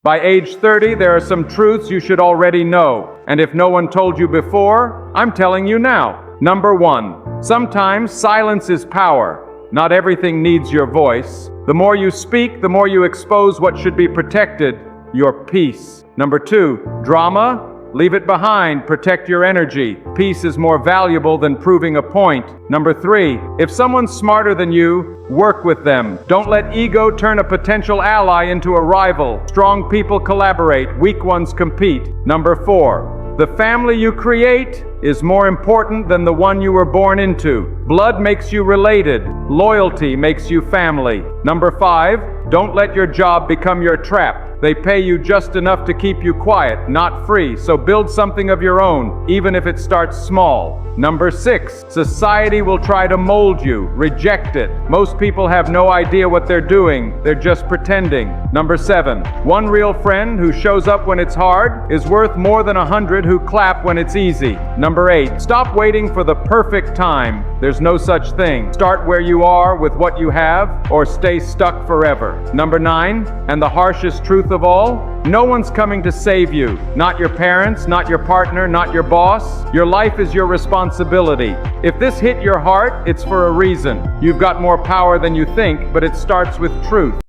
By age 30, there are some truths you should already know. And if no one told you before, I'm telling you now. Number 1. Sometimes silence is power. Not everything needs your voice. The more you speak, the more you expose what should be protected, your peace. Number 2. Drama? Leave it behind. Protect your energy. Peace is more valuable than proving a point. Number 3. If someone's smarter than you, work with them. Don't let ego turn a potential ally into a rival. Strong people collaborate. Weak ones compete. Number 4. The family you create is more important than the one you were born into. Blood makes you related. Loyalty makes you family. Number 5. Don't let your job become your trap. They pay you just enough to keep you quiet, not free, so build something of your own, even if it starts small. Number 6. Society will try to mold you. Reject it. Most people have no idea what they're doing. They're just pretending. Number 7. One real friend who shows up when it's hard is worth more than 100 who clap when it's easy. Number 8. Stop waiting for the perfect time. There's no such thing. Start where you are with what you have, or stay stuck forever. Number 9. And the harshest truth of all, no one's coming to save you. Not your parents, not your partner, not your boss. Your life is your responsibility. If this hit your heart, it's for a reason. You've got more power than you think, but it starts with truth.